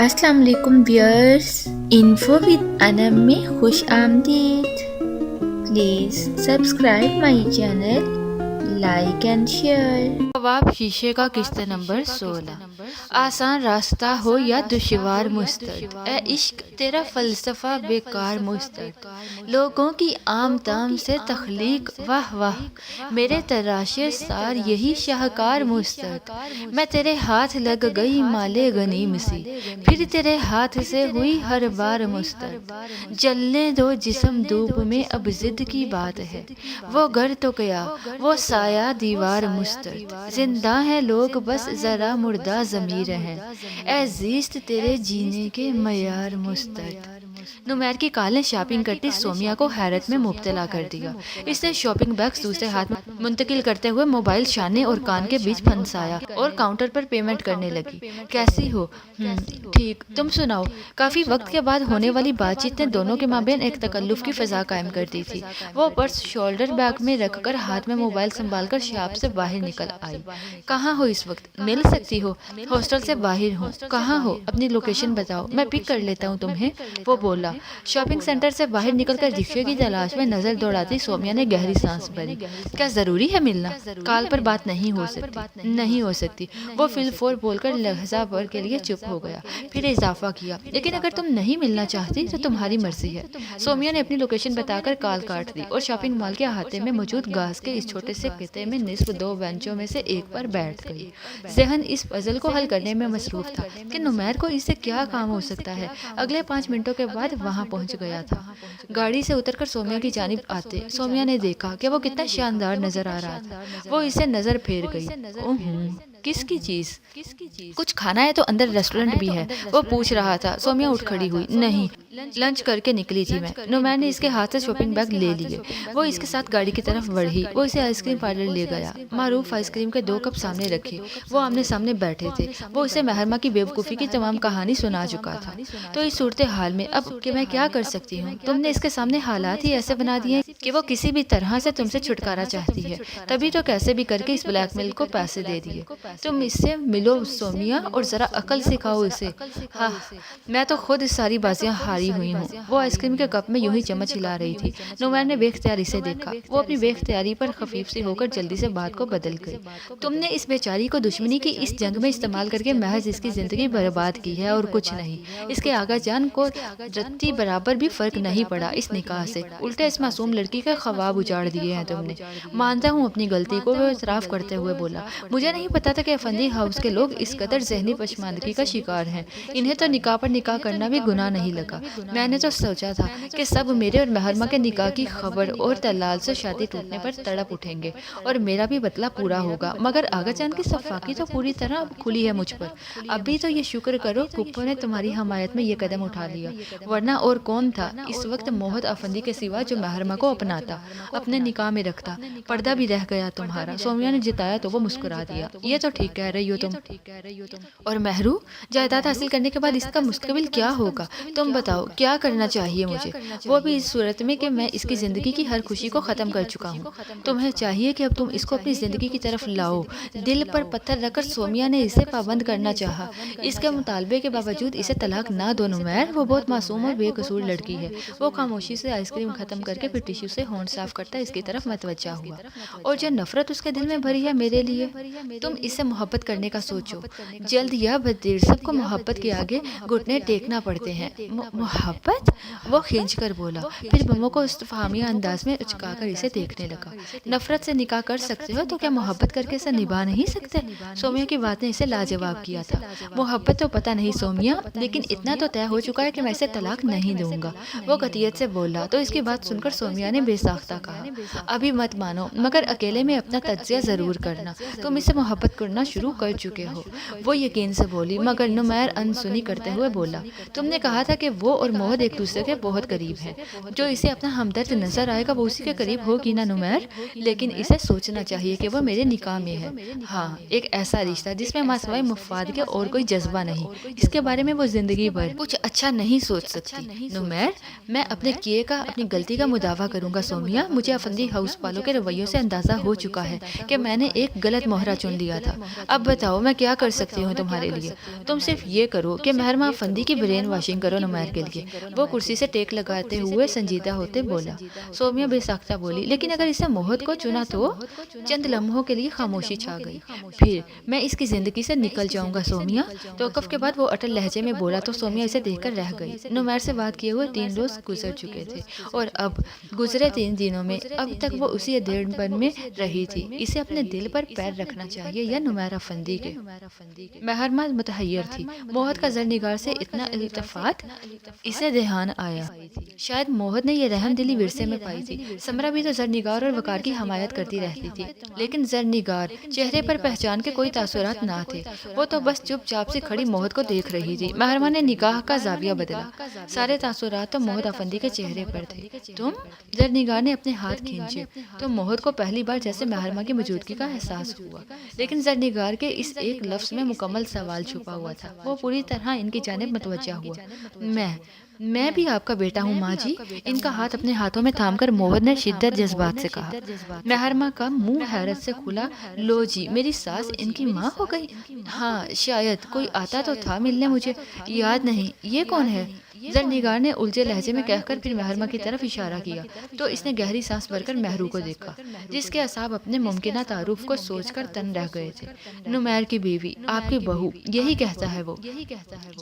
अस्सलाम वालेकुम viewers, info with Anam में खुश आमदीद। Please subscribe my channel, like and share. जवाब शीशे का किस्त नंबर 16। आसान रास्ता हो या दुश्वार मुस्तद, ए इश्क तेरा फलसफा बेकार मुस्तद। लोगों की आम ताम से तख्लीक वाह वाह, मेरे तराशे सार यही शाहकार मुस्तद। मैं तेरे हाथ लग गई माले गनीम सी, फिर तेरे हाथ से हुई हर बार मुस्तद। जलने दो जिस्म धूप में अब जिद की बात है, वो घर तो गया वो साया दीवार मुस्तद। जिंदा है लोग बस जरा मुर्दा ज़मीर है, ए ज़ीस्त तेरे जीने के मयार मुस्तद। नुमैर की काल ने शॉपिंग करती सोमिया को हैरत में मुब्तला कर दिया। इसने शॉपिंग बैग दूसरे हाथ में मुंतकिल करते हुए मोबाइल शाने और कान के बीच फंसाया और काउंटर पर पेमेंट करने लगी। कैसी हो? ठीक, तुम सुनाओ? काफ़ी वक्त के बाद होने वाली बातचीत ने दोनों के माबेन एक तकल्लुफ़ की फ़िज़ा कायम कर दी थी। वो पर्स शोल्डर बैग में रखकर हाथ में मोबाइल संभालकर शॉप से बाहर निकल आई। कहाँ हो इस वक्त? मिल सकती हो? हॉस्टल से बाहर हूँ। कहाँ हो? अपनी लोकेशन बताओ, मैं पिक कर लेता हूँ तुम्हें, वो बोला। शॉपिंग सेंटर से बाहर निकलकर रिक्शे की तलाश में नजर दौड़ाती सोमिया ने गहरी सांस भरी। क्या जरूरी है मिलना? काल पर बात नहीं हो सकती, नहीं हो सकती। वो फिल फोर बोलकर लहजा भर के लिए चुप हो गया, फिर इजाफा किया, लेकिन अगर तुम नहीं मिलना चाहती तो तुम्हारी मर्जी है। सोमिया ने अपनी लोकेशन बताकर कॉल काट दी और शॉपिंग मॉल के अहाते में मौजूद घास के इस छोटे से खिते में निस्फ दो बेंचों में से एक पर बैठ गई। जहन इस पजल को हल करने में मसरूफ था कि नुमैर को इससे क्या काम हो सकता है। अगले 5 मिनटों के बाद वहां पहुंच गया था। गाड़ी से उतरकर सोमिया की जानिब आते सोमिया ने देखा कि वो कितना शानदार नजर आ रहा था। वो इसे नजर फेर गई। किसकी चीज? कुछ खाना है तो अंदर रेस्टोरेंट भी है, वो पूछ रहा था। सोमिया उठ खड़ी हुई। नहीं, लंच करके निकली थी मैं। नुमैर ने इसके हाथ से शॉपिंग बैग ले लिए। वो इसके साथ गाड़ी की तरफ बढ़ी। वो इसे आइसक्रीम पार्लर ले गया। मारूफ आइसक्रीम के 2 कप सामने रखे। वो आमने सामने बैठे थे। वो इसे महरमा की बेवकूफ़ी की तमाम कहानी सुना चुका था। तो इस सूरत हाल में अब कि मैं क्या कर सकती हूँ? तुमने इसके सामने हालात ही ऐसे बना दिए कि वो किसी भी तरह से तुमसे छुटकारा चाहती है, तभी तो कैसे भी करके इस ब्लैकमेल को पैसे दे दिए। तुम इससे मिलो सोमिया और जरा अकल सिखाओ इसे। हाँ, मैं तो खुद सारी बाजियां हारी हुई हूँ। वो आइसक्रीम के कप में यूं ही चम्मच हिला रही थी। नुमैर ने बेख्तियारी से देखा। वो अपनी बेख्तियारी पर खफीफ सी होकर जल्दी से बात को बदल गई। तुमने इस बेचारी को दुश्मनी की इस जंग में इस्तेमाल करके महज इसकी जिंदगी बर्बाद की है और कुछ नहीं। इसके आगा जान को रत्ती बराबर भी फर्क नहीं पड़ा इस निकाह से। उल्टे इस मासूम लड़की के ख्वाब उजाड़ दिए हैं तुमने। मानता हूँ अपनी गलती को, वो इतराफ करते हुए बोला। मुझे नहीं पता था कि अफंदी हाउस के लोग इस कदर जहनी पशमानदगी का शिकार हैं। इन्हें तो निकाह पर निकाह करना भी गुनाह नहीं लगा। मैंने तो सोचा था कि सब मेरे और महरमा के निकाह की खबर और दलाल से शादी टूटने पर तड़प उठेंगे और मेरा भी बदला पूरा होगा, मगर आगा जान की सफाकी तो पूरी तरह खुली है मुझ पर। अभी तो ये शुक्र करो पुप्पो ने तुम्हारी हमायत में ये कदम उठा लिया, वरना और कौन था इस वक्त मोहत अफंदी के सिवा जो महरमा को अपनाता, अपने निकाह में रखता। पर्दा भी रह गया तुम्हारा। सोमिया ने जिताया तो वो मुस्कुरा दिया। ये तो ठीक कह रही हो तुम। और महरू, जायदाद हासिल करने के बाद इसका मुस्तकबिल क्या होगा? तुम बताओ क्या करना चाहिए मुझे, वो भी इस सूरत में कि मैं इसकी ज़िंदगी की हर खुशी को ख़त्म कर चुका हूँ। तुम्हें चाहिए कि अब तुम इसको अपनी ज़िंदगी की तरफ लाओ। दिल पर पत्थर रखकर सोमिया ने इसे पाबंद करना चाहा। इसके मुतालबे के बावजूद इसे तलाक ना दो नुमैर, वो बहुत मासूम और बेकसूर लड़की है। वो खामोशी से आइसक्रीम ख़त्म करके फिर टिश्यू से होंठ साफ करता इसकी तरफ मतवज्जा हुआ। और जो नफरत उसके दिल में भरी है मेरे लिए, तुम इससे मोहब्बत करने का सोचो। जल्द या बदेर सबको मोहब्बत के आगे घुटने टेकना पड़ते हैं। मोहब्बत? वो खींच कर बोला, फिर बमों को इस्तफहामिया अंदाज में उचकाकर इसे देखने लगा। नफरत से निकाह कर सकते हो तो क्या मोहब्बत करके इसे निभा नहीं सकते? सोमिया की बात ने इसे लाजवाब किया था। मोहब्बत तो पता नहीं सोमिया, लेकिन इतना तो तय हो चुका है कि मैं इसे तलाक नहीं दूंगा, वो कतियत से बोला। तो इसकी बात सुनकर सोमिया ने बेसाख्ता कहा, अभी मत मानो, मगर अकेले में अपना तज्जिया जरूर करना। तुम इससे मोहब्बत करना शुरू कर चुके हो, वो यकीन से बोली। मगर नुमैर अनसुनी करते हुए बोला, तुमने कहा था कि वो और मोहद एक दूसरे के बहुत करीब हैं। जो इसे अपना हमदर्द नजर आएगा वो उसी के करीब होगी ना नुमैर। लेकिन इसे सोचना चाहिए कि वो मेरे निकाह में है। हाँ, एक ऐसा रिश्ता जिसमें मासवाई मुफाद के और कोई जज्बा नहीं। इसके बारे में वो जिंदगी भर कुछ अच्छा नहीं सोच सकती। नुमैर, मैं अपने किए का, अपनी गलती का मुदावा करूंगा सोमिया। मुझे अफंदी हाउस वालों के रवैयों से अंदाजा हो चुका है कि मैंने एक गलत मोहरा चुन लिया था। अब बताओ मैं क्या कर सकती हूँ तुम्हारे लिए? तुम सिर्फ ये करो कि महरमा अफंदी की ब्रेन वॉशिंग करो नुमैर के लिए। वो कुर्सी से टेक लगाते हुए संजीदा होते बोला। सोमिया बेसाख्ता बोली, लेकिन अगर इसे मोहत को चुना तो? चंद लम्हों के लिए खामोशी छा गई। फिर मैं इसकी जिंदगी से निकल जाऊंगा सोमिया। तौक़ुफ़ के बाद वो अटल लहजे में बोला तो सोमिया इसे देखकर रह गई। नुमैर से बात किए हुए 3 रोज गुजर चुके थे और अब गुजरे 3 दिनों में अब तक वो उसी अधेड़पन में रही थी। इसे अपने दिल पर पैर रखना चाहिए या नुमैर अफंदी के? महरमा मुतहय्यर थी। मोहत का ज़रनिगार से इतना इल्तिफ़ात, इसे ध्यान आया। शायद मोहत ने ये रहम दिली विरसे में पाई थी। समरा भी तो ज़रनिगार और वकार की हमायत करती रहती थी, लेकिन ज़रनिगार चेहरे पर पहचान के कोई तासुरात ना थे। वो तो बस चुपचाप से खड़ी मोहत को देख रही थी। महरमा ने निगाह का जाविया बदला। सारे तासुरात तो मोहत अफंदी के चेहरे पर थे। तुम? ज़रनिगार ने अपने हाथ खींचे तो मोहत को पहली बार जैसे महरमा की मौजूदगी का एहसास हुआ, लेकिन ज़रनिगार के इस एक लफ्ज़ में मुकम्मल सवाल छुपा हुआ था। वो पूरी तरह इनकी जानिब मुतवज्जा हुआ। मैं भी आपका बेटा हूँ माँ जी। इनका हाथ अपने हाथों में थामकर मोहत ने शिद्दत जज्बात से कहा। महरमा का मुंह हैरत से खुला। लो जी, मेरी सास इनकी माँ हो गई? हाँ शायद। कोई आता तो था मिलने, मुझे याद नहीं। ये कौन है? ज़रनिगार ने उलझे लहजे में कहकर फिर महरमा की तरफ इशारा किया तो इसने गहरी सांस भरकर महरू को देखा, जिसके असाब अपने मुमकिना तारुफ को सोचकर तन रह गए थे। नुमैर की बीवी, आपकी बहू, यही कहता है वो।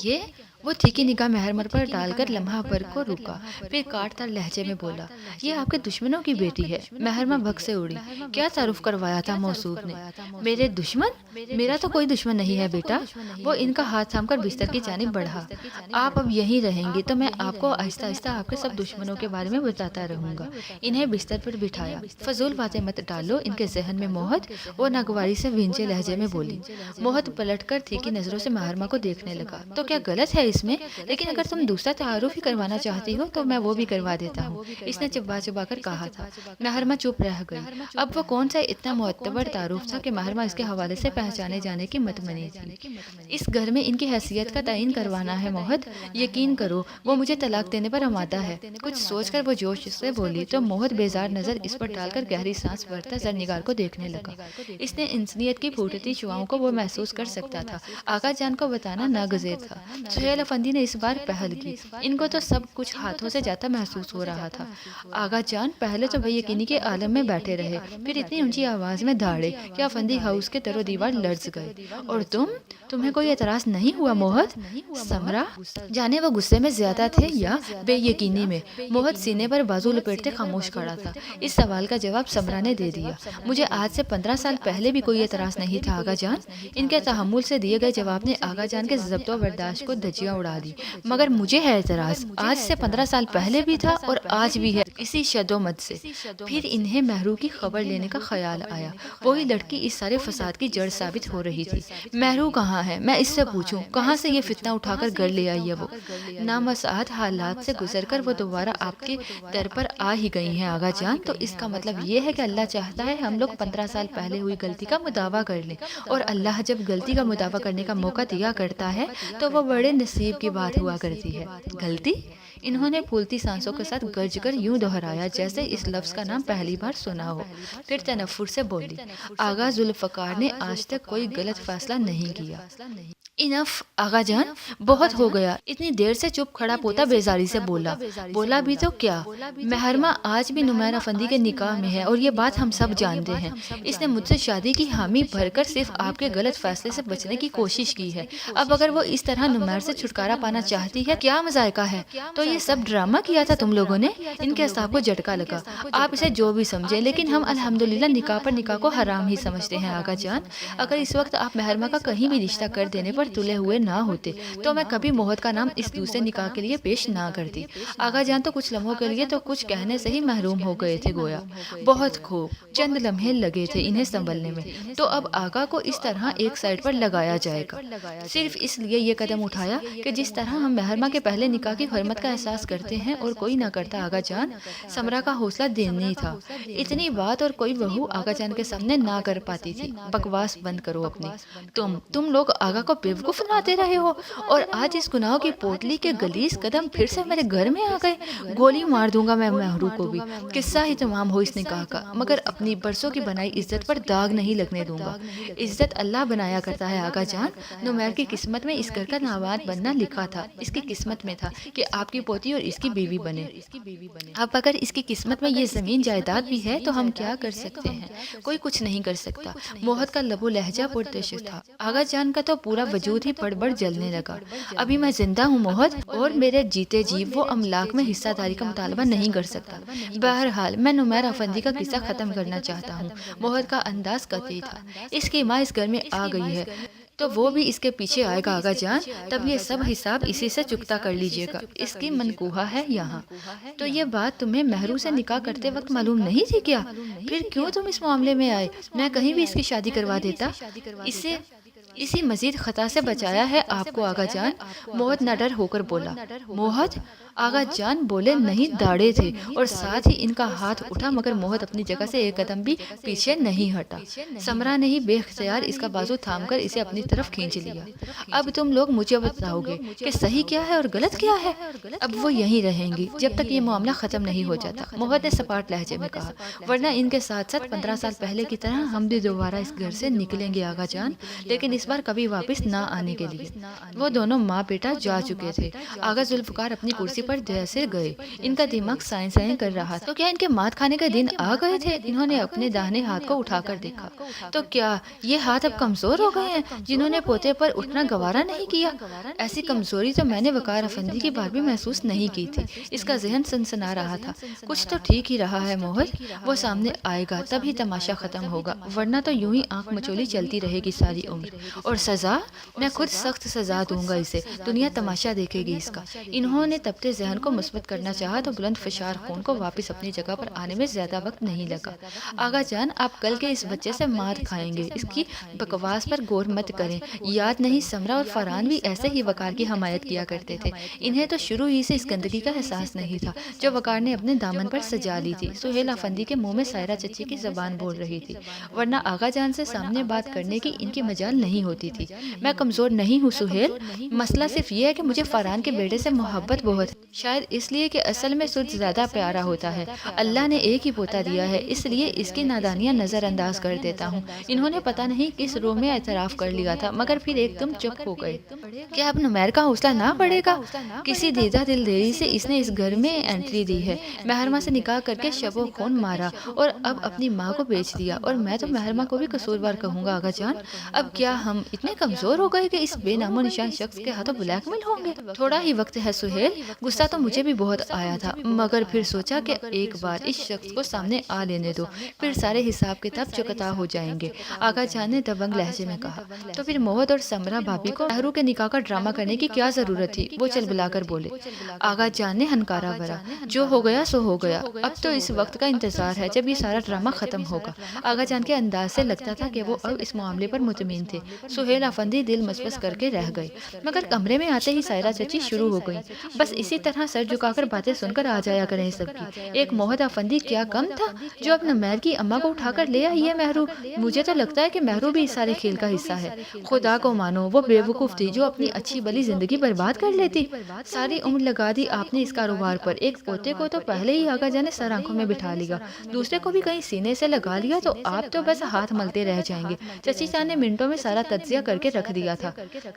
ये? वो तीखी निगाह महरमा पर डालकर लम्हा भर को रुका, फिर काटतार लहजे में बोला, ये आपके दुश्मनों की बेटी है। महरमा भग से उड़ी। क्या तारुफ करवाया था मौसूफ ने? मेरे दुश्मन? मेरा तो कोई दुश्मन नहीं है बेटा। वो इनका हाथ थामकर बिस्तर की जानिब बढ़ा। आप अब यहीं रहेंगे तो मैं आपको आहिस्ता आहिस्ता आपके सब दुश्मनों के बारे में बताता रहूंगा। इन्हें बिस्तर पर बिठाया। फजूल बातें मत डालो इनके जहन में मोहत, वो नागवारी से विंचे लहजे में बोली। मोहत पलटकर तीखी नजरों से महरमा को देखने लगा। तो क्या गलत है इसमें? लेकिन अगर तुम दूसरा तारुफ ही करवाना चाहती हो तो मैं वो भी करवा देता हूँ, इसने चबा चबा कर कहा था। महरमा चुप रह गई। अब वो कौन सा इतना मुअत्तबर तारुफ था कि महरमा इसके हवाले से पहचाने जाने की मतमनी थी। इस घर में इनकी हैसियत का तयन करवाना है मोहत। यकीन करो वो मुझे तलाक देने पर आमादा है। कुछ सोचकर वो जोश से बोली तो मोहत बेजार नजर इस पर डालकर गहरी सांस भरता ज़रनिगार को देखने लगा। इसने इंसानियत की फूटती शुआओं को वो महसूस कर सकता था। आका जान को बताना नागुज़ेर था। सुहेल अफंदी ने इस बार पहल की। इनको तो सब कुछ हाथों से जाता महसूस हो रहा था। आगा जान पहले तो बेयकीनी के आलम में बैठे रहे, फिर इतनी ऊंची आवाज में दहाड़े कि अफंदी हाउस के तरो दीवार लर्ज गए। और तुम्हें कोई एतराज नहीं हुआ मोहत? समरा जाने वो गुस्से में ज्यादा थे या बेयकीनी में। मोहत सीने पर बाजू लपेटते खामोश खड़ा था। इस सवाल का जवाब समरा ने दे दिया। मुझे आज से 15 साल पहले भी कोई एतराज नहीं था आगा जान। इनके तहम्मुल से दिए गए जवाब ने आगा जान के ज़ब्त व बर्दाश्त को धज्जियां उड़ा दी। मगर मुझे है एतराज, आज से 15 साल पहले भी था और आज भी है, इसी शदोमद से। फिर इन्हें महरू की खबर लेने का ख्याल आया। वही लड़की इस सारे फसाद की जड़ साबित हो रही थी। महरू कहाँ है? मैं इससे पूछूं, कहाँ से ये फितना उठाकर घर ले आई है वो? नामसात हालात से गुजरकर वो दोबारा आपके दर पर आ ही गई हैं आगा जान। तो इसका मतलब ये है कि अल्लाह चाहता है हम लोग 15 साल पहले हुई गलती का मुदावा कर लें, और अल्लाह जब गलती का मुदावा करने का मौका दिया करता है तो वो बड़े नसीब की बात हुआ करती है। गलती? इन्होंने फूलती सांसों के साथ गर्ज कर यूं दोहराया जैसे इस लफ्ज का नाम पहली बार सुना हो। फिर तनफ्फुर से बोली, आगा जुल्फ़कार ने आज तक कोई गलत फैसला नहीं किया। इनफ आगा जान, बहुत हो गया। इतनी देर से चुप खड़ा पोता बेजारी से बोला भी तो क्या? महरमा आज भी नुमैर अफंदी के निकाह में है और ये बात हम सब जानते हैं। इसने मुझसे शादी की हामी भरकर सिर्फ आपके गलत फैसले से बचने की कोशिश की है। अब अगर वो इस तरह नुमैर से छुटकारा पाना चाहती है, क्या मजायका है? तो ये सब ड्रामा किया था तुम लोगों ने? इनके असाब को झटका लगा। आप इसे जो भी समझे, लेकिन हम अल्हम्दुलिल्लाह निकाह पर निकाह को हराम ही समझते हैं आगा जान। अगर इस वक्त आप महरमा का कहीं भी रिश्ता कर देने पर तुले हुए ना होते तो मैं कभी मोहत का नाम इस दूसरे निकाह के लिए पेश ना करती। आगा जान तो कुछ लम्हों के लिए तो कुछ कहने से ही महरूम हो गए थे गोया। बहुत खूब, चंद लम्हे लगे थे इन्हें संभलने में। तो अब आगा को इस तरह एक साइड पर लगाया जाएगा। सिर्फ इसलिए ये कदम उठाया कि जिस तरह हम महरमा के पहले निकाह की हरमत का एहसास करते हैं और कोई ना करता आगा जान। समरा का हौसला देनी था। इतनी बात और कोई बहू आगा जान के सामने ना कर पाती थी। बकवास बंद करो अपनी। तुम लोग आगा को बेवकूफ़ बनाते रहे हो और आज इस गुनाह की पोटली के गलीस कदम फिर से मेरे घर में आ गए। गोली मार दूंगा मैं महरू को भी। किस्सा ही तमाम हो इस निकाह का, मगर अपनी बरसों की बनाई इज्जत पर दाग नहीं लगने दूंगा। इज्जत अल्लाह बनाया करता है आगा जान। नुमैर की किस्मत में इस घर का नावाद बनना लिखा था। इसकी किस्मत में था कि आपकी पोती और इसकी बीवी बने। अब अगर इसकी किस्मत में ये ज़मीन जायदाद भी है तो हम क्या कर सकते हैं? कोई कुछ नहीं कर सकता। मोहत का लबो लहजा पुरतश था। आगा जान का तो पूरा वजूद ही पड़ जलने लगा। अभी मैं जिंदा हूँ मोहत, और मेरे जीते जी वो अमलाक में हिस्सादारी का मुतालबा नहीं कर सकता। बहरहाल मैं नुमैर अफंदी का किस्सा ख़त्म करना चाहता हूँ। मोहत का अंदाज कतई था। इसकी माँ इस घर में आ गई है तो वो भी इसके पीछे आएगा आगा जान। तब ये सब हिसाब इसी से चुकता कर लीजिएगा। इसकी मनकूहा है यहाँ। तो ये बात तुम्हें महरू से निकाह करते वक्त मालूम नहीं थी क्या? फिर क्यों तुम इस मामले में आए? मैं कहीं भी इसकी शादी करवा देता। इससे इसी मजीद खता से बचाया है आपको आगा जान। मोहत नडर होकर बोला। मोहत? आगा जान बोले नहीं दाड़े थे और साथ ही इनका हाथ उठा, मगर मोहत अपनी जगह से एक कदम भी पीछे नहीं हटा। समरा ने ही बेख्तियार इसका बाजू थामकर इसे अपनी तरफ खींच लिया। अब तुम लोग मुझे बताओगे कि सही क्या है और गलत क्या है? अब वो यहीं रहेंगी जब तक ये मामला खत्म नहीं हो जाता, मोहत ने सपाट लहजे में कहा, वरना इनके साथ साथ 15 साल पहले की तरह हम भी दोबारा इस घर से निकलेंगे आगा जान, लेकिन इस बार कभी वापस ना आने के लिए। वो दोनों माँ बेटा जा चुके थे। आगा जुल्फकार अपनी कुर्सी पर जैसे गए। इनका दिमाग साइं साइं कर रहा था। तो क्या इनके मात खाने के दिन आ गए थे? इन्होंने अपने दाहिने हाथ को उठाकर देखा। तो क्या ये हाथ अब कमजोर हो गए हैं, जिन्होंने पोते पर उठना गवारा नहीं किया? ऐसी कमजोरी तो मैंने वकार अफंदी की बार भी महसूस नहीं की थी। इसका जहन सनसना रहा था। कुछ तो ठीक ही रहा है मोहत। वो सामने आएगा तभी तमाशा खत्म होगा, वरना तो यूं ही आंख मचोली चलती रहेगी सारी उम्र। और सजा? मैं खुद सख्त सजा दूंगा इसे। दुनिया तमाशा देखेगी इसका। इन्होंने तपते जहन को मुस्बत करना चाहा तो बुलंद फशार खून को वापस अपनी जगह पर आने में ज्यादा वक्त नहीं लगा। आगा जान, आप कल के इस बच्चे से मार खाएंगे। इसकी बकवास पर गौर मत करें। याद नहीं, समरा और फरहान भी ऐसे ही वकार की हमायत किया करते थे। इन्हें तो शुरू ही से इस गंदगी का एहसास नहीं था जो वकार ने अपने दामन पर सजा ली थी। सुहेल अफंदी के मुंह में सायरा चची की जबान बोल रही थी, वरना आगा जान से सामने बात करने की इनकी मजाल नहीं होती थी। मैं कमजोर नहीं हूँ सुहेल, मसला सिर्फ ये है कि मुझे फरहान के बेटे से मोहब्बत बहुत, शायद इसलिए कि असल में सुर्ज ज्यादा प्यारा होता है। अल्लाह ने एक ही पोता दिया है, इसलिए इसकी नादानियां नजरअंदाज कर देता हूँ। इन्होंने पता नहीं किस रूह में एतराफ कर लिया था, मगर फिर एकदम चुप हो गए। क्या अब नुमैर का हौसला ना बढ़ेगा? किसी दीदा दिल देरी से इसने इस घर में एंट्री दी है, महरमा से निकाह करके शबो खून मारा और अब अपनी माँ को बेच दिया। और मैं तो महरमा को भी कसूरवार कहूँगा आगा जान। अब क्या हम इतने कमजोर हो गए कि इस बेनामो निशान शख्स के हाथों ब्लैकमेल होंगे? थोड़ा ही वक्त है सुहेल। गुस्सा तो मुझे भी बहुत आया था, मगर फिर सोचा कि एक बार इस शख्स को सामने आ लेने दो, फिर सारे हिसाब किताब चुकता हो जाएंगे। आगा जान ने दबंग लहजे में कहा। तो फिर मोहत और समरा भाभी को महरू के निकाह का ड्रामा करने की क्या जरूरत थी? वो चल बुलाकर बोले। आगा जान ने हनकारा भरा। जो हो गया सो हो गया। अब तो इस वक्त का इंतजार है जब ये सारा ड्रामा खत्म होगा। आगा जान के अंदाज से लगता था कि वो अब इस मामले पर मुतमिन थे। सुहेल अफंदी दिल मसबस करके रह गए, मगर कमरे में आते ही सायरा चची शुरू हो गई। बस इसी तरह सर झुकाकर बातें सुनकर आ जाया करें सबकी। एक मोहत अफंदी क्या कम था जो अब नुमैर की अम्मा को उठाकर ले आई है महरू? मुझे तो लगता है कि महरू भी इस सारे खेल का हिस्सा है। खुदा को मानो, वो बेवकूफ थी जो अपनी अच्छी भली जिंदगी बर्बाद कर लेती। सारी उम्र लगा दी आपने इस कारोबार पर। एक पोते को तो पहले ही आगा जाने सर आंखों में बिठा लिया, दूसरे को भी कहीं सीने से लगा लिया, तो आप तो बस हाथ मलते रह जाएंगे। चची चान ने मिनटों में सारा तज्जिया करके रख दिया था।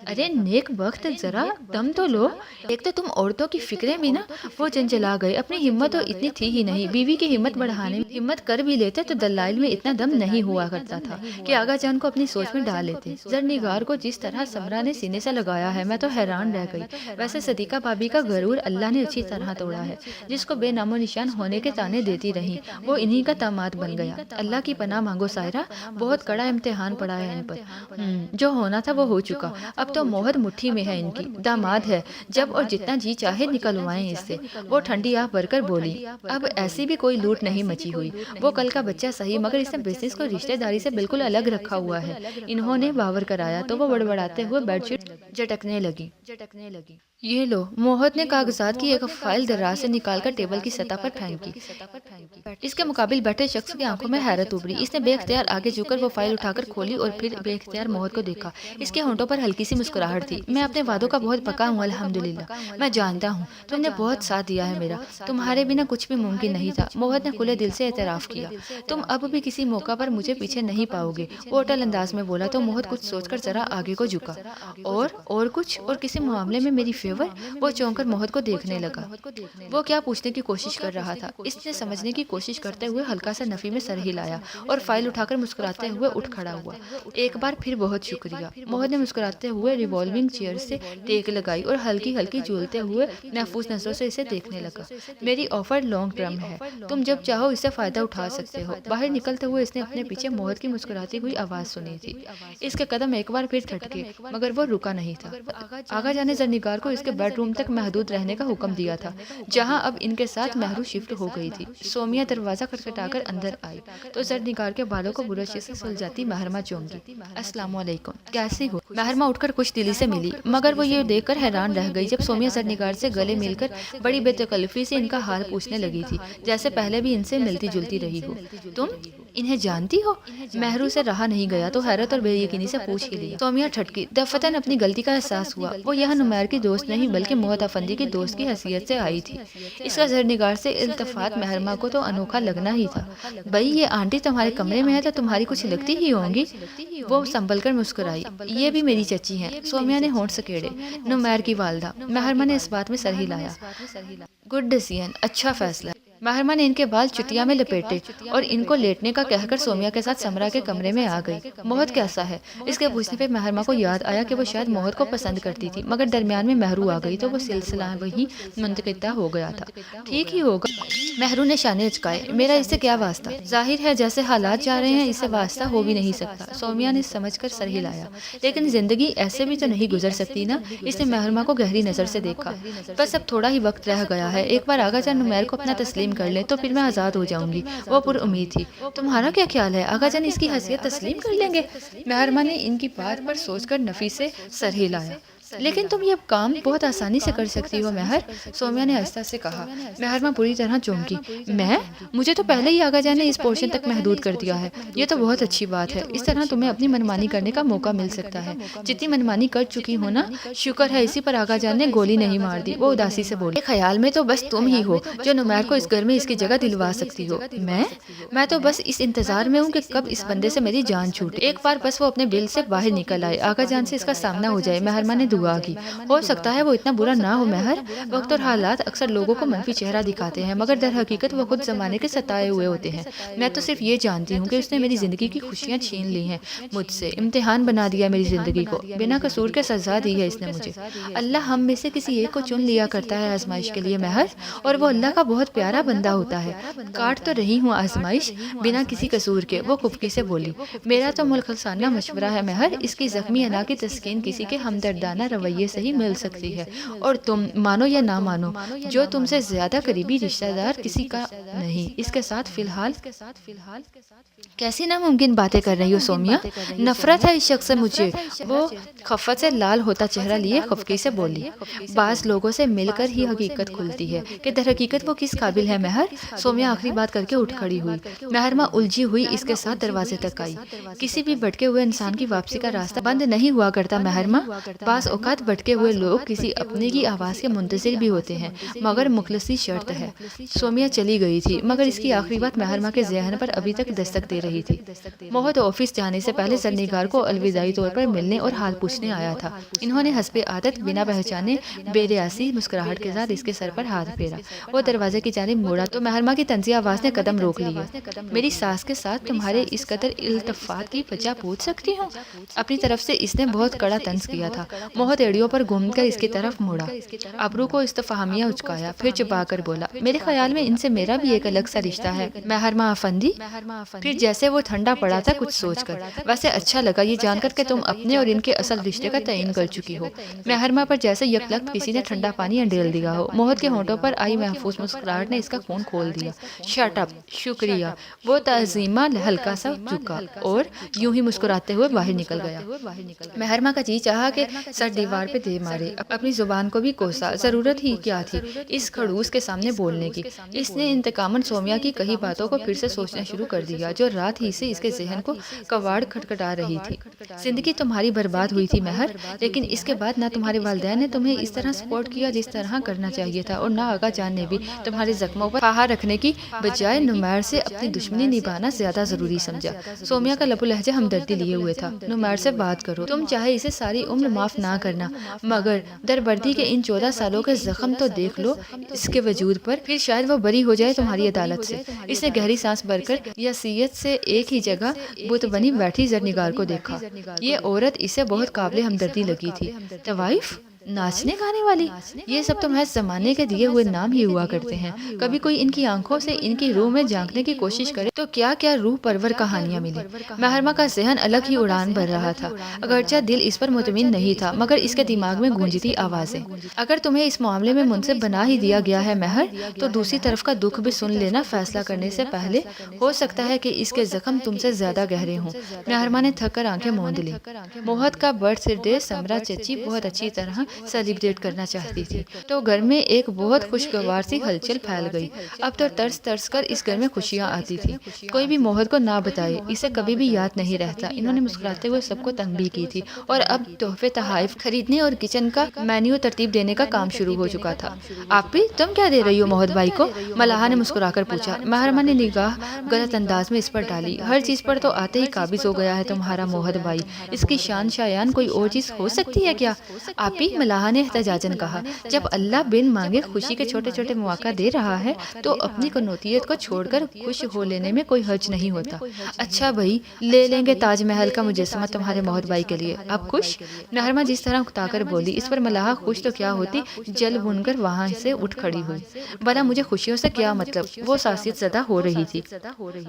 अरे नेक वक्त, जरा दम तो लो। एक तो तुम औरतों की फिक्रें भी ना, वो जंजला गए। अपनी हिम्मत तो इतनी थी ही नहीं। बीवी की हिम्मत बढ़ाने में हिम्मत कर भी लेते तो दलाइल में इतना दम नहीं हुआ करता था कि आगा जान को अपनी सोच में डाल लेते। जरनिगार को जिस तरह समरा ने सीने से लगाया है, मैं तो हैरान रह गई। वैसे सदीका भाभी का गरूर अल्लाह ने अच्छी तरह तोड़ा है। जिसको बेनामो निशान होने के ताने देती रही, वो इन्हीं का दामाद बन गया। अल्लाह की पनाह मांगो सायरा, बहुत कड़ा इम्तिहान पड़ा है इन पर। जो होना था वो हो चुका। अब तो मोहर मुट्ठी में है इनकी। दामाद है, जब और जितना जी चाहे निकलवाएं इससे। वो ठंडी आह भरकर बोली। अब ऐसी भी कोई लूट नहीं मची हुई। वो कल का बच्चा सही, मगर इसने बिजनेस को रिश्तेदारी से बिल्कुल अलग रखा हुआ है। इन्होंने बावर कराया तो वो बड़बड़ाते हुए बेडशीट झटकने लगी। ये लो। मोहत ने कागजात की एक फाइल दराज से निकालकर टेबल की सतह पर फेंकी। इसके मुकाबिल बैठे शख्स की आंखों में हैरत उभरी। इसने बेख्तियार आगे झुककर वो फाइल उठाकर खोली और फिर बेख्तियार मोहत मोहत को देखा। इसके होंठों पर हल्की सी मुस्कुराहट थी। मैं अपने वादों का बहुत पक्का हूँ अल्हम्दुलिल्लाह। मैं जानता हूँ तुमने बहुत साथ दिया है मेरा, तुम्हारे बिना कुछ भी मुमकिन नहीं था। मोहत ने खुले दिल से एतराफ़ किया। तुम अब भी किसी मौका पर मुझे पीछे नहीं पाओगे, वो अटल अंदाज में बोला। तो मोहत कुछ सोचकर जरा आगे को झुका। और कुछ और किसी मामले में मेरी फेवर? वो चौंक कर मोहत को देखने लगा। वो क्या पूछने की कोशिश कर रहा था, इसने समझने की कोशिश करते हुए हल्का सा नफी में सर हिलाया और फाइल उठाकर मुस्कुराते हुए उठ खड़ा हुआ। एक बार फिर बहुत शुक्रिया। मोहन ने मुस्कुराते हुए रिवॉल्विंग चेयर से टेक लगाई और हल्की हल्की झूलते हुए महफूज नजरों से इसे देखने लगा। मेरी ऑफर लॉन्ग टर्म है, तुम जब चाहो इससे फायदा उठा सकते हो। बाहर निकलते हुए इसने अपने पीछे मोहन की मुस्कुराती हुई आवाज सुनी थी। इसके कदम एक बार फिर थटके, मगर वो रुका नहीं था। आगा जाने जरनिगार को इसके बेडरूम तक महदूद रहने का हुक्म दिया था, जहां अब इनके साथ महरू शिफ्ट हो गई थी। सोमिया दरवाजा खटखटाकर अंदर आई तो जरनिगार के बालों को बुरश से सुलझाती महरमा चौंकी। अस्सलाम वालेकुम, कैसी हो? महरमा उठकर खुश दिली से मिली, मगर वो ये देखकर हैरान रह गई जब सोमिया जरनिगार से गले मिलकर बड़ी बेतकल्लुफी से इनका हाल पूछने लगी थी, जैसे पहले भी इनसे मिलती जुलती रही हो। तुम इन्हें जानती हो? महरू से रहा नहीं गया तो हैरत और बेयकीनी से पूछ ही लिया। सोमिया ठटकी। दफतन अपनी गलती का एहसास हुआ। वो यह नुमैर की दोस्त नहीं बल्कि मोहत अफंदी की दोस्त की हैसियत से आई थी। इसका जरनिगार से इल्तफात महरमा को तो अनोखा लगना ही था। भाई ये आंटी तुम्हारे कमरे में है तो तुम्हारी कुछ लगती ही होंगी। वो संभल कर मुस्कुराई। ये भी मेरी चची हैं। सोमिया ने होंठ सकेड़े। नुमैर की वालदा। महरमा ने इस बात में सर हिलाया। गुड डिसीजन, अच्छा फैसला। महरमा ने इनके बाल चुटिया में लपेटे और इनको लेटने का कहकर सोमिया के साथ समरा के कमरे में आ गई। मोहत कैसा है? इसके पूछने पे महरमा को याद आया कि वो शायद मोहत को पसंद करती थी, मगर दरमियान में महरू आ गई तो वो सिलसिला वही मुंतकिदा हो गया था। ठीक ही होगा। महरू ने शाने उचकाए। मेरा इससे क्या वास्ता? जाहिर है जैसे हालात जा रहे हैं इससे वास्ता हो भी नहीं सकता। सोमिया ने समझकर सर हिलाया। लेकिन जिंदगी ऐसे भी तो नहीं गुजर सकती ना। इसने महरमा को गहरी नजर से देखा। बस अब थोड़ा ही वक्त रह गया है। एक बार आगा जान नुमैर को अपना तस्लीम कर ले तो फिर मैं आज़ाद हो जाऊंगी। वो पुरउम्मीद थी। तुम्हारा क्या ख्याल है? आगा जान इसकी हैसियत तस्लीम कर लेंगे? महरमा ने इनकी बात पर सोचकर नफी से सर हिलाया। लेकिन तुम ये काम बहुत आसानी से कर सकती हो महर, सोमिया ने आहिस्ता से कहा। महरमा बुरी तरह चौंकी। मैं? मुझे तो पहले ही आगा जान ने इस पोर्शन तक महदूद कर दिया है। ये तो बहुत अच्छी बात है। इस तरह तुम्हें अपनी मनमानी करने का मौका मिल सकता है। जितनी मनमानी कर चुकी हो ना, शुक्र है इसी पर आगा जान ने गोली नहीं मार दी। वो उदासी से बोली। ख्याल में तो बस तुम ही हो जो नुमैर को इस घर में इसकी जगह दिलवा सकती हो। मैं तो बस इस इंतजार में हूँ कि कब इस बंदे से मेरी जान छूटे। एक बार बस वो अपने बिल से बाहर निकल आए, आगा जान से इसका सामना हो जाए। महरमा ने दुआ की। हो सकता है वो इतना बुरा ना हो महर। वक्त और हालात अक्सर लोगों को मनफी चेहरा दिखाते हैं, मगर दर हकीकत वो खुद जमाने के सताए हुए होते हैं। मैं तो सिर्फ ये जानती हूँ कि उसने मेरी जिंदगी की खुशियाँ छीन ली हैं मुझसे, इम्तिहान बना दिया मेरी जिंदगी को। बिना कसूर के सजा दी है इसने मुझे। अल्लाह हम में से किसी एक को चुन लिया करता है आजमाइश के लिए महर, और वो अल्लाह का बहुत प्यारा बंदा होता है। काट तो रही हूँ आजमाइश बिना किसी कसूर के, वो कुफकी से बोली। मेरा तो मुल्खसाना मशवरा है महर, इसकी जख्मी अना की तस्कीन किसी के हमदर्दाना रवैये से ही मिल सकती है। और तुम मानो या ना मानो, जो तुमसे ज्यादा करीबी रिश्तेदार किसी का नहीं। इसके साथ फिलहाल कैसी नामुमकिन बातें कर रही हो सोमिया? नफरत है इस शख्स से मुझे। वो खफत से लाल होता चेहरा लिए खफकी से बोली। बास लोगों से मिलकर ही हकीकत खुलती है कि दर हकीकत वो किस काबिल है महर। सोमिया आखिरी बात करके उठ खड़ी हुई। महरमा उलझी हुई इसके साथ दरवाजे तक आई। किसी भी भटके हुए इंसान की वापसी का रास्ता बंद नहीं हुआ करता महरमा। बास औकात भटके हुए लोग किसी अपने की आवाज के मुंतजिर भी होते हैं, मगर मुखलसी शर्त है। सोमिया चली गई थी, मगर इसकी आखिरी बात महरमा के ज़हन पर अभी तक दस्तक दे रही थी। मोहत ऑफिस जाने से पहले जरनिगार को अलविदाई तौर पर मिलने और हाल पूछने आया था। इन्होंने हस्बे आदत बिना पहचाने बेरियासी मुस्कुराहट के साथ इसके सर पर हाथ फेरा। वो दरवाजे की जानिब मुड़ा तो महरमा की तंजी आवाज ने कदम रोक लिए। मेरी सास के साथ तुम्हारे इस कदर इल्तफात की वजह पूछ सकती हूँ? अपनी तरफ से इसने बहुत कड़ा तंज किया था। मोहत एड़ियों पर घूमकर इसकी तरफ मुड़ा, अबरू को इस्तफहामिया उचकाया, फिर चुपा कर बोला। मेरे ख्याल में इनसे मेरा भी एक अलग सा रिश्ता है महरमा अफंदी। फिर जैसे वो ठंडा पड़ा था कुछ सोचकर। वैसे अच्छा लगा ये जानकर कि तुम अपने और इनके असल रिश्ते का तयन कर चुकी हो। महरमा पर जैसे यकलख्त किसी ने ठंडा पानी अंडेल दिया हो। मोहत के होंठों पर आई महफूज मुस्कुराहट ने इसका खून खोल दिया। शट अप, शुक्रिया। वो तज़ीमा हल्का सा झुका और यूं ही मुस्कुराते हुए बाहर निकल गया। महरमा का जी चाहा कि सर दीवार पे दे मारे, अपनी जुबान को भी कोसा। जरूरत ही क्या थी इस खड़ूस के सामने बोलने की। इसने इंतकामन सोमिया की कही बातों को फिर से सोचना शुरू कर दिया, जो रात ही से इसके जहन को कवाड़ खटखटा रही थी। जिंदगी तुम्हारी बर्बाद हुई थी महर, लेकिन इसके बाद ना तुम्हारे वालिदैन ने तुम्हें इस तरह सपोर्ट किया जिस तरह करना चाहिए था, और ना आगा जान ने भी तुम्हारे जख्मों पर फाहा रखने की बजाय नुमैर से अपनी दुश्मनी निभाना ज्यादा जरूरी समझा। सोमिया का लबो लहजा हमदर्दी लिए हुए था। नुमैर से बात करो, तुम चाहे इसे सारी उम्र माफ ना करना, मगर दरबर्दी के इन 14 सालों के जख्म तो देख लो इसके वजूद पर, फिर शायद वो बरी हो जाए तुम्हारी अदालत से। इसने गहरी सांस भरकर यसीयत से एक ही जगह बुत बनी बैठी जरनिगार को देखा। ये औरत इसे बहुत काबिल हमदर्दी लगी थी। तवाइफ, नाचने गाने वाली, ये सब तो महज जमाने के दिए हुए नाम ही हुआ करते हैं। कभी कोई इनकी आंखों से इनकी रूह में झांकने की कोशिश करे तो क्या क्या रूह परवर कहानियां मिली। महरमा का जहन अलग ही उड़ान भर रहा था। अगरचे दिल इस पर मुतमिन नहीं था, मगर इसके दिमाग में गूंजती आवाजें। अगर तुम्हें इस मामले में मुनसिब बना ही दिया गया है महर, तो दूसरी तरफ का दुख भी सुन लेना फैसला करने से पहले। हो सकता है कि इसके जख्म तुमसे ज्यादा गहरे हों। महरमा ने थक कर आंखें मूंद ली। मोहत का बर्थडे समरा चची बहुत अच्छी तरह सेलिब्रेट करना चाहती थी, तो घर में एक बहुत खुशगवार सी हलचल फैल गई। अब तो तरस तरस कर इस घर में खुशियां आती थी। कोई भी मोहत को ना बताए, इसे कभी भी याद नहीं रहता। इन्होंने मुस्कुराते हुए सबको तंग भी की थी, और अब तोहफे तहाइफ खरीदने और किचन का मेन्यू तरतीब देने का काम शुरू हो चुका था। आप भी तुम क्या दे रही हो मोहत भाई को? मलाहा ने मुस्कुराकर पूछा। महरमा ने निगाह गलत अंदाज में इस पर डाली। हर चीज पर तो आते ही काबिज हो गया है तुम्हारा मोहत भाई। इसकी शान शायान कोई और चीज हो सकती है क्या? आप ही, मलाहा ने एहतजाजन कहा। जब अल्लाह बिन मांगे खुशी के छोटे छोटे मौका दे रहा है, तो अपनी कनौतियत को छोड़कर खुश हो लेने में कोई हर्ज नहीं होता। अच्छा भाई, ले लेंगे ताजमहल का मुजस्समा तुम्हारे मोहत भाई के लिए। आप खुश? महरमा जिस तरह उकताकर बोली, इस पर मलाहा खुश तो क्या होती, जल बुनकर वहाँ से उठ खड़ी हुई। भला मुझे खुशियों से क्या मतलब? वो सासियत ज़दा हो रही थी।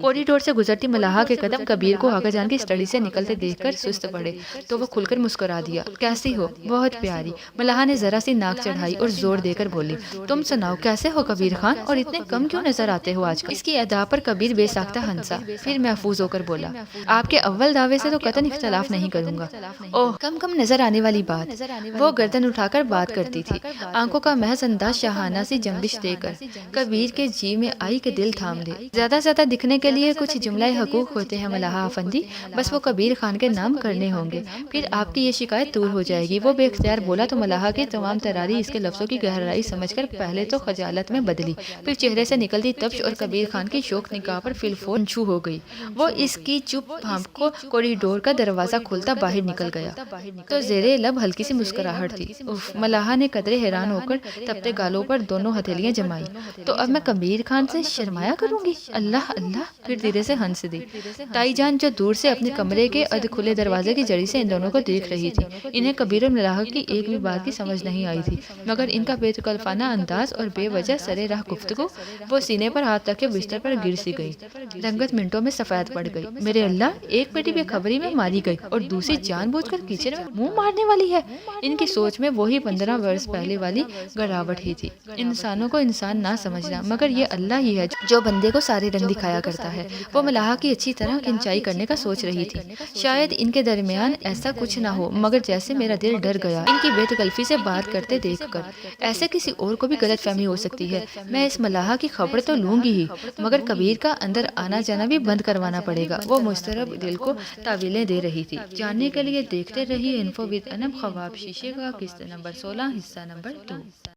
कॉरिडोर से गुजरती मलाहा के कदम कबीर को आगा जान की स्टडी से निकलते देखकर सुस्त पड़े, तो वो खुलकर मुस्कुरा दिया। कैसी हो? बहुत प्यारी। मलाहा ने जरा सी नाक चढ़ाई और जोर देकर बोली। तुम सुनाओ, कैसे हो कबीर खान, और इतने कम क्यों नजर आते हो आजकल? इसकी अदा पर कबीर बेसाख्ता हंसा, फिर महफूज होकर बोला। आपके अव्वल दावे से तो कतन इख्तलाफ नहीं करूंगा। ओह, कम कम नजर आने वाली बात। वो गर्दन उठाकर बात करती थी, आंखों का महज अंदाज शाहाना सी जंबिश देकर कबीर के जी में आई के दिल थाम ले। ज्यादा दिखने के लिए कुछ जुमला हकूक होते हैं मलाहा अफंदी, बस वो कबीर खान के नाम करने होंगे, फिर आपकी ये शिकायत दूर हो जाएगी। वो बेख्तियार बोला तो मलाहा की तमाम तरारी इसके लफ्जों की गहराई समझकर पहले तो खजालत में बदली, फिर चेहरे से निकलती तप्श और कबीर खान की शोक निगाह पर फिलफोन छू हो गई। वो इसकी चुप भांप को कॉरिडोर का दरवाजा खोलता बाहर निकल गया, तो जेरे लब हल्की सी मुस्कुराहट थी। उफ, मलाहा ने कदरे हैरान होकर तपते गालों पर दोनों हथेलियां जमाई। तो अब मैं कबीर खान से शर्माया करूंगी? अल्लाह अल्लाह, फिर धीरे से हंस दी। ताईजान जो दूर से अपने कमरे के अध खुले दरवाजे की जड़ी से इन दोनों को देख रही थी। इन्हें कबीर और मलाहा की एक भी बात की समझ नहीं आई थी, मगर इनका बेतकल्फाना अंदाज और बेवजह सरे राह गुफ्तगू, वो सीने पर हाथ रख के बिस्तर पर गिर सी गई। रंगत मिनटों में सफेद पड़ गई। मेरे अल्लाह, एक बेटी बेखबरी में मारी गई और दूसरी जानबूझकर किचन में मुंह मारने वाली है। इनकी सोच में वही 15 वर्ष पहले वाली गड़ावट ही थी। इंसानों को इंसान ना समझना, मगर ये अल्लाह ही है जो बंदे को सारे रंग दिखाया करता है। वो मलाहा की अच्छी तरह खिंचाई करने का सोच रही थी। शायद इनके दरमियान ऐसा कुछ ना हो, मगर जैसे मेरा दिल डर गया इनकी बेतकल्फी से बात करते देखकर। ऐसे किसी और को भी गलतफहमी हो सकती है। मैं इस मलाहा की खबर तो लूंगी ही, मगर कबीर का अंदर आना जाना भी बंद करवाना पड़ेगा। वो मुस्तरब दिल को तावीलें दे रही थी। जानने के लिए देखते रहिए इन्फो विद अनम ख्वाब शीशे का किस्त नंबर 16 हिस्सा नंबर 2।